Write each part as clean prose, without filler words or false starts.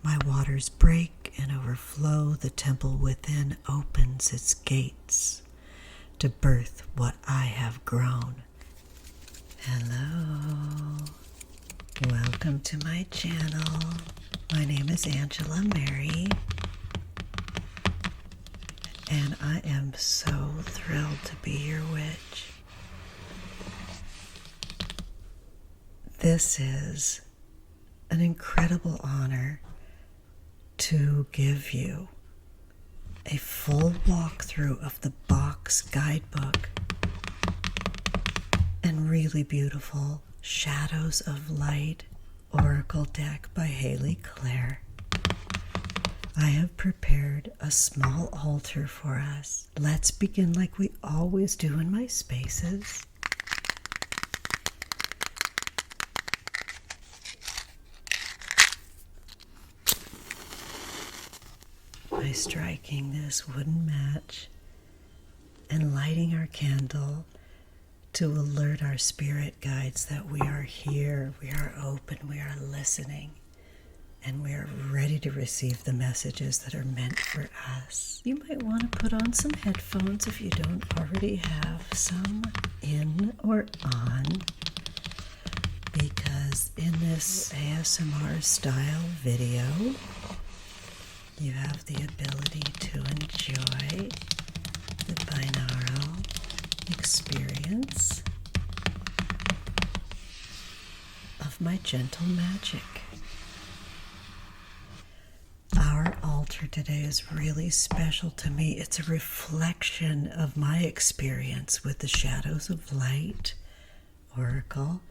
My waters break and overflow. The temple within opens its gates to birth what I have grown. Hello. Welcome to my channel. My name is Angela Mary, and I am so thrilled to be your witch. This is an incredible honor to give you a full walkthrough of the box guidebook and really beautiful Shadows of Light Oracle deck by Haley Claire. I have prepared a small altar for us. Let's begin like we always do in my spaces. By striking this wooden match and lighting our candle to alert our spirit guides that we are here, we are open, we are listening, and we are ready to receive the messages that are meant for us. You might want to put on some headphones if you don't already have some in or on, because in this ASMR style video, you have the ability to enjoy the binaural experience of my gentle magic. Our altar today is really special to me. It's a reflection of my experience with the Shadows of Light Oracle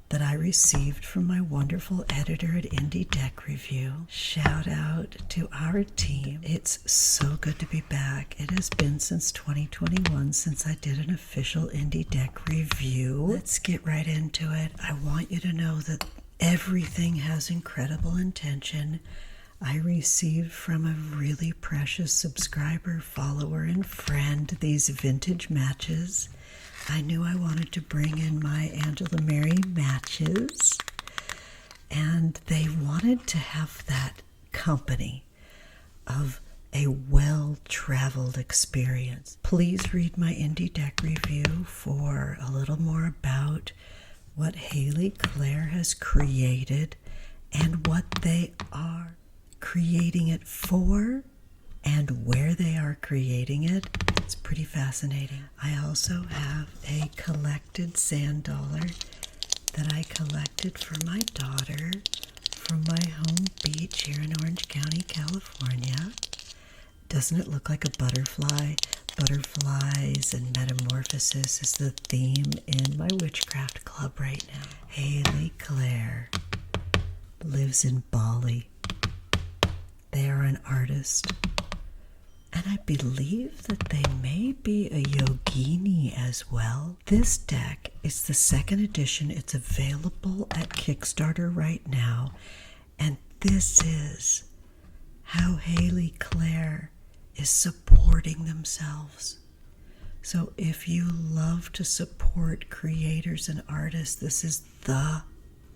that I received from my wonderful editor at Indie Deck Review. Shout out to our team. It's so good to be back. It has been since 2021 since I did an official Indie Deck review. Let's get right into it. I want you to know that everything has incredible intention. I received from a really precious subscriber, follower, and friend these vintage matches. I knew I wanted to bring in my Angela Mary matches, and they wanted to have that company of a well-traveled experience. Please read my Indie Deck review for a little more about what Haley Claire has created and what they are creating it for and where they are creating it. It's pretty fascinating. I also have a collected sand dollar that I collected for my daughter from my home beach here in Orange County, California. Doesn't it look like a butterfly? Butterflies and metamorphosis is the theme in my witchcraft club right now. Haley Claire lives in Bali. They are an artist, and I believe that they may be a yogini as well. This deck is the second edition. It's available at Kickstarter right now, and this is how Haley Claire is supporting themselves. So if you love to support creators and artists, this is the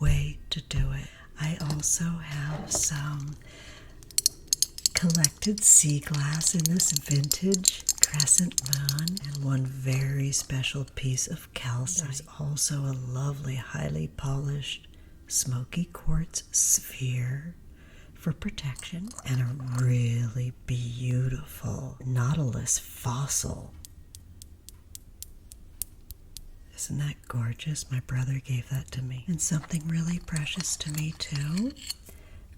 way to do it. I also have some collected sea glass in this vintage crescent moon and one very special piece of calcite. There's also a lovely, highly polished, smoky quartz sphere for protection and a really beautiful nautilus fossil. Isn't that gorgeous? My brother gave that to me. And something really precious to me too.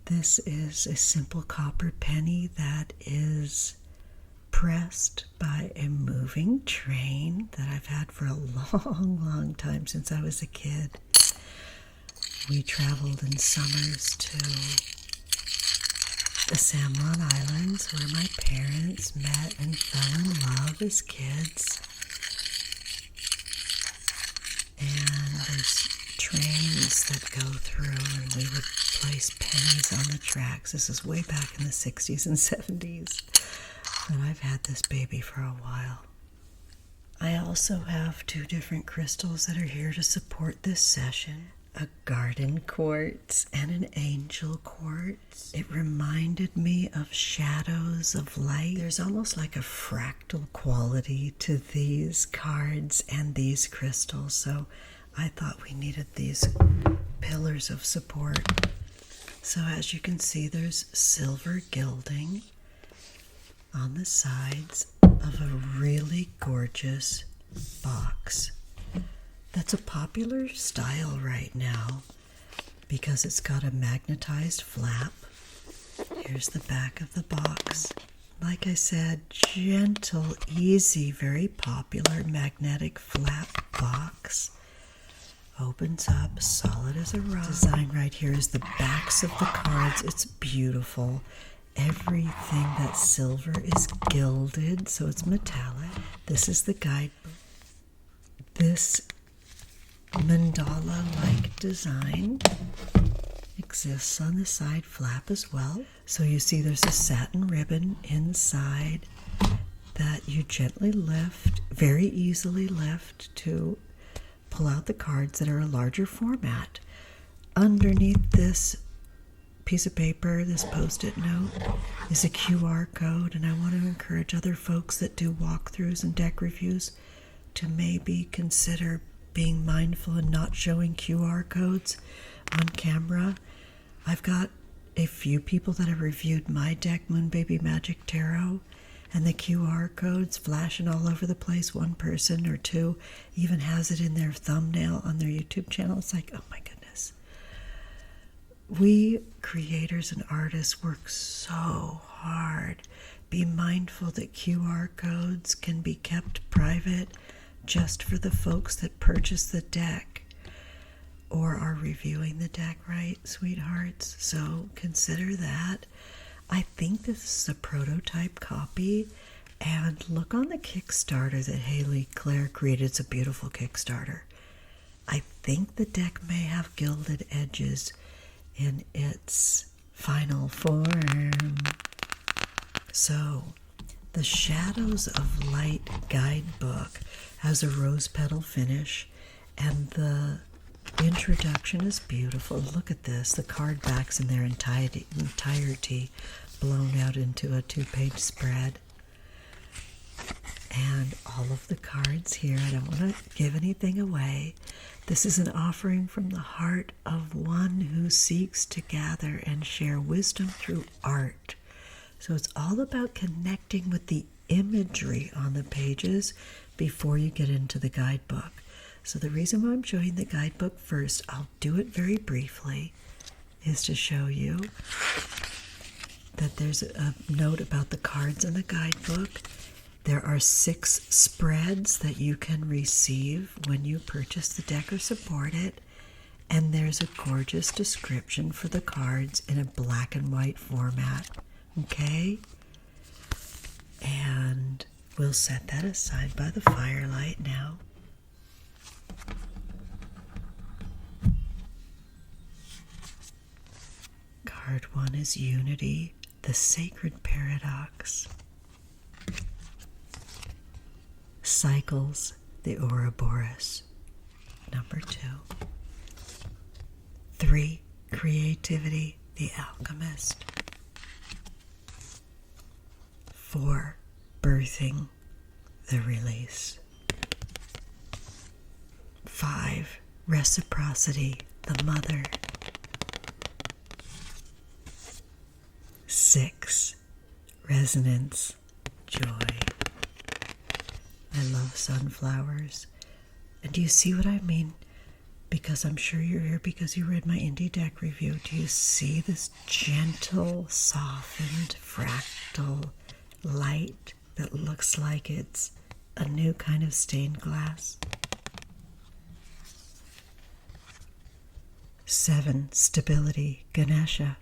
This is a simple copper penny that is pressed by a moving train that I've had for a long, long time, since I was a kid. We traveled in summers to the San Juan Islands, where my parents met and fell in love as kids. And there's trains that go through, and we would place pennies on the tracks. This is way back in the 60s and 70s. And I've had this baby for a while. I also have 2 different crystals that are here to support this session. a garden quartz and an angel quartz. It reminded me of shadows of light. There's almost like a fractal quality to these cards and these crystals, so I thought we needed these pillars of support. So as you can see, there's silver gilding on the sides of a really gorgeous box. That's a popular style right now because it's got a magnetized flap. Here's the back of the box. Like I said, gentle, easy, very popular magnetic flap box. Opens up, solid as a rock. Design right here is the backs of the cards. It's beautiful. Everything that's silver is gilded, so it's metallic. This is the guidebook. This mandala-like design exists on the side flap as well. So you see there's a satin ribbon inside that you gently lift, very easily lift to pull out the cards that are a larger format. Underneath this piece of paper, this post-it note, is a QR code, and I want to encourage other folks that do walkthroughs and deck reviews to maybe consider being mindful and not showing QR codes on camera. I've got a few people that have reviewed my deck, Love&Magick Tarot, and the QR codes flashing all over the place. One person or two even has it in their thumbnail on their YouTube channel. It's like, oh my goodness. We creators and artists work so hard. Be mindful that QR codes can be kept private just for the folks that purchase the deck or are reviewing the deck, right, sweethearts? So consider that. I think this is a prototype copy, and look on the Kickstarter that Haley Claire created. It's a beautiful Kickstarter. I think the deck may have gilded edges in its final form. So, the Shadows of Light Guidebook has a rose petal finish, and the introduction is beautiful. Look at this. The card backs in their entirety blown out into a 2-page spread. And all of the cards here, I don't want to give anything away. This is an offering from the heart of one who seeks to gather and share wisdom through art. So it's all about connecting with the imagery on the pages before you get into the guidebook. So the reason why I'm showing the guidebook first, I'll do it very briefly, is to show you that there's a note about the cards in the guidebook. There are 6 spreads that you can receive when you purchase the deck or support it. And there's a gorgeous description for the cards in a black and white format. Okay? And we'll set that aside by the firelight now. Card 1 is Unity, the Sacred Paradox. Cycles, the Ouroboros. Number 2. 3, Creativity, the Alchemist. 4, Birthing, the Release. 5, Reciprocity, the Mother. 6, Resonance, Joy. I love sunflowers. And do you see what I mean? Because I'm sure you're here because you read my indie deck review. Do you see this gentle, softened, fractal light that looks like it's a new kind of stained glass? 7, Stability, Ganesha.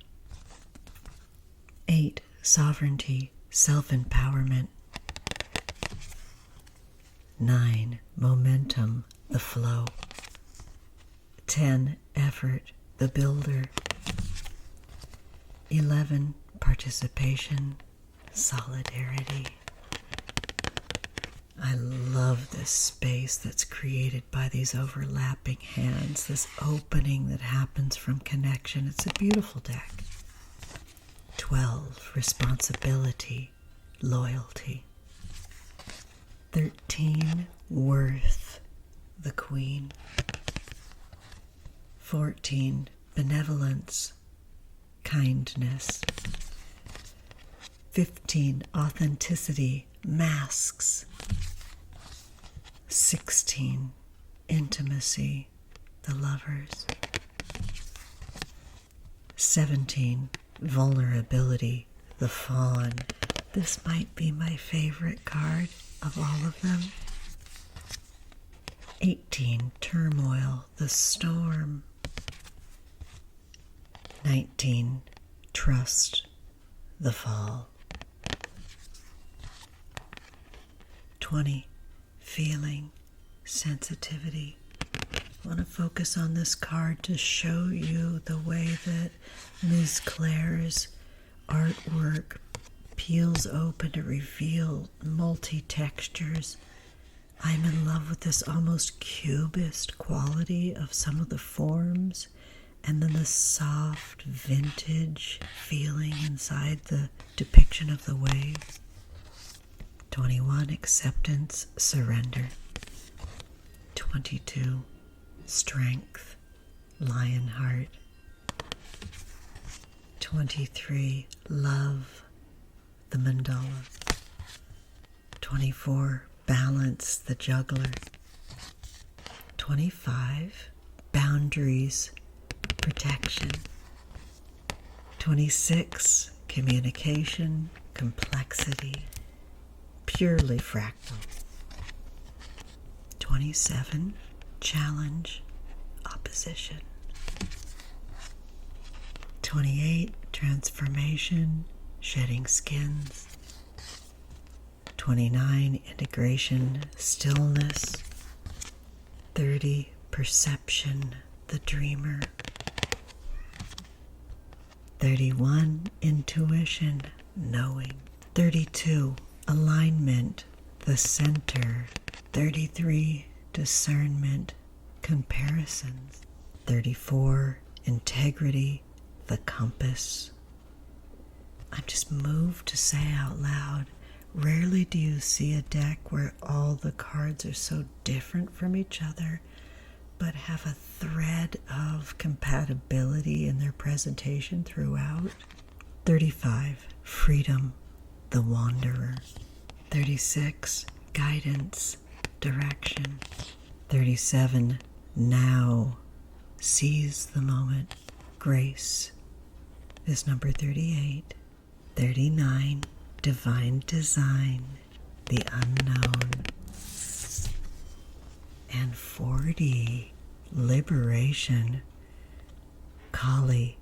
8, Sovereignty, Self-Empowerment. 9, Momentum, the Flow. 10, Effort, the Builder. 11, Participation, Solidarity. I love this space that's created by these overlapping hands, this opening that happens from connection. It's a beautiful deck. 12, responsibility, loyalty. 13, worth, the Queen. 14, benevolence, kindness. 15, authenticity, masks. 16, intimacy, the Lovers. 17, vulnerability, the Fawn. This might be my favorite card of all of them. 18, turmoil, the Storm. 19, trust, the Fall. 20, feeling, sensitivity. I want to focus on this card to show you the way that Ms. Claire's artwork peels open to reveal multi-textures. I'm in love with this almost cubist quality of some of the forms, and then the soft vintage feeling inside the depiction of the waves. 21, acceptance, surrender. 22, strength, Lionheart. 23, love, the Mandala. 24, balance, the Juggler. 25, boundaries, protection. 26, communication, complexity, purely fractal. 27, challenge, opposition. 28, transformation, shedding skins. 29, integration, stillness. 30, perception, the dreamer. 31, intuition, knowing. 32, alignment, the center. 33, discernment, comparisons. 34, integrity, the compass. I'm just moved to say out loud, rarely do you see a deck where all the cards are so different from each other, but have a thread of compatibility in their presentation throughout. 35, freedom, the wanderer. 36, guidance, direction. 37, now, seize the moment, grace is number 38. 39, divine design, the unknown. And 40, liberation, Kali,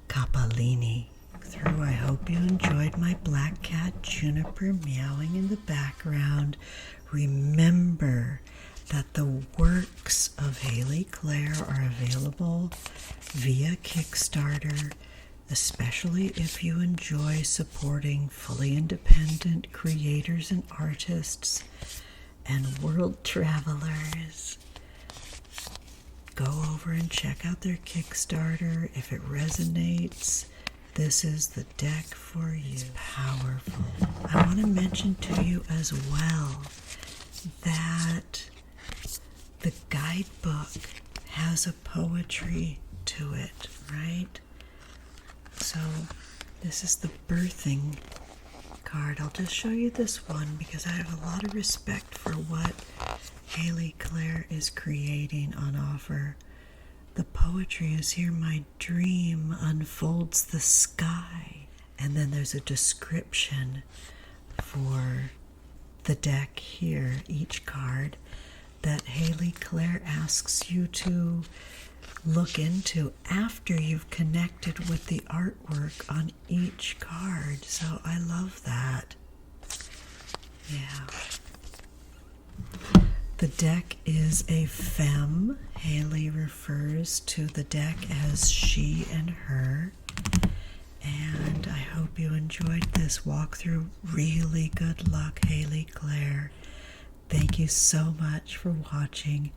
Kapalini. Through, I hope you enjoyed my black cat Juniper meowing in the background. Remember that the works of Haley Claire are available via Kickstarter, especially if you enjoy supporting fully independent creators and artists and world travelers. Go over and check out their Kickstarter. If it resonates, this is the deck for you. It's powerful. I want to mention to you as well that the guidebook has a poetry to it, right? So this is the birthing card. I'll just show you this one because I have a lot of respect for what Haley Claire is creating on offer. The poetry is here. My dream unfolds the sky. And then there's a description for the deck here, each card, that Haley Claire asks you to look into after you've connected with the artwork on each card. So I love that. Yeah. The deck is a femme. Haley refers to the deck as she and her. And I hope you enjoyed this walkthrough. Really good luck, Haley Claire. Thank you so much for watching.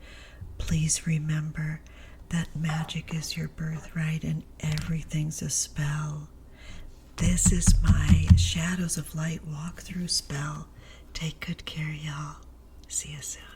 Please remember that magic is your birthright and everything's a spell. This is my Shadows of Light walkthrough spell. Take good care, y'all. See you soon.